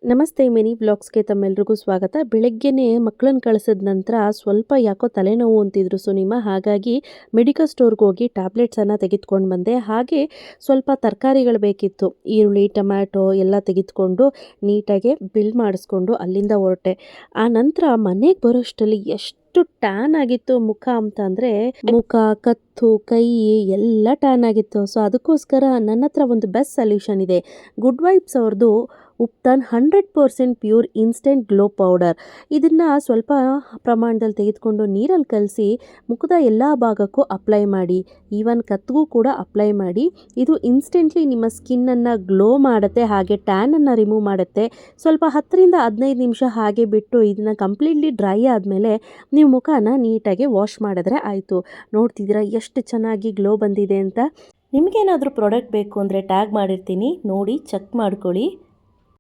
ನಮಸ್ತೆ ಮಿನಿ ವ್ಲಾಗ್ಸ್‌ಗೆ ತಮ್ಮೆಲ್ರಿಗೂ ಸ್ವಾಗತ. ಬೆಳಗ್ಗೆನೇ ಮಕ್ಕಳನ್ನ ಕಳಿಸಿದ ನಂತರ ಸ್ವಲ್ಪ ಯಾಕೋ ತಲೆನೋವು ಅಂತಿದ್ರು ಸುನಿಮಾ. ಹಾಗಾಗಿ ಮೆಡಿಕಲ್ ಸ್ಟೋರ್‌ಗೆ ಹೋಗಿ ಟ್ಯಾಬ್ಲೆಟ್ಸನ್ನು ತೆಗೆದುಕೊಂಡು ಬಂದೆ. ಹಾಗೆ ಸ್ವಲ್ಪ ತರಕಾರಿಗಳು ಬೇಕಿತ್ತು. ಈರುಳ್ಳಿ, ಟೊಮ್ಯಾಟೊ ಎಲ್ಲ ತೆಗೆದುಕೊಂಡು ನೀಟಾಗಿ ಬಿಲ್ ಮಾಡಿಸ್ಕೊಂಡು ಅಲ್ಲಿಂದ ಹೊರಟೆ. ಆ ನಂತರ ಮನೆಗೆ ಬರೋಷ್ಟರಲ್ಲಿ ಎಷ್ಟು ಟ್ಯಾನ್ ಆಗಿತ್ತು ಮುಖ ಅಂತ ಅಂದರೆ ಮುಖ, ಕತ್ತು, ಕೈ ಎಲ್ಲ ಟ್ಯಾನ್ ಆಗಿತ್ತು. ಸೊ ಅದಕ್ಕೋಸ್ಕರ ನನ್ನ ಹತ್ರ ಒಂದು ಬೆಸ್ಟ್ ಸೊಲ್ಯೂಷನ್ ಇದೆ. ಗುಡ್ ವೈಬ್ಸ್ ಅವ್ರದ್ದು ಉಪ್ತಾನ್ 100% ಪ್ಯೂರ್ ಇನ್ಸ್ಟೆಂಟ್ ಗ್ಲೋ ಪೌಡರ್. ಇದನ್ನು ಸ್ವಲ್ಪ ಪ್ರಮಾಣದಲ್ಲಿ ತೆಗೆದುಕೊಂಡು ನೀರಲ್ಲಿ ಕಲಸಿ ಮುಖದ ಎಲ್ಲ ಭಾಗಕ್ಕೂ ಅಪ್ಲೈ ಮಾಡಿ. ಈವನ್ ಕತ್ತಿಗೂ ಕೂಡ ಅಪ್ಲೈ ಮಾಡಿ. ಇದು ಇನ್ಸ್ಟೆಂಟ್ಲಿ ನಿಮ್ಮ ಸ್ಕಿನ್ನನ್ನು ಗ್ಲೋ ಮಾಡುತ್ತೆ, ಹಾಗೆ ಟ್ಯಾನನ್ನು ರಿಮೂವ್ ಮಾಡುತ್ತೆ. ಸ್ವಲ್ಪ 10ರಿಂದ 15 ನಿಮಿಷ ಹಾಗೆ ಬಿಟ್ಟು ಇದನ್ನು ಕಂಪ್ಲೀಟ್ಲಿ ಡ್ರೈ ಆದಮೇಲೆ ನೀವು ಮುಖನ ನೀಟಾಗಿ ವಾಶ್ ಮಾಡಿದ್ರೆ ಆಯಿತು. ನೋಡ್ತಿದ್ದೀರಾ ಎಷ್ಟು ಚೆನ್ನಾಗಿ ಗ್ಲೋ ಬಂದಿದೆ ಅಂತ. ನಿಮಗೇನಾದರೂ ಪ್ರಾಡಕ್ಟ್ ಬೇಕು ಅಂದರೆ ಟ್ಯಾಗ್ ಮಾಡಿರ್ತೀನಿ, ನೋಡಿ ಚೆಕ್ ಮಾಡ್ಕೊಳ್ಳಿ.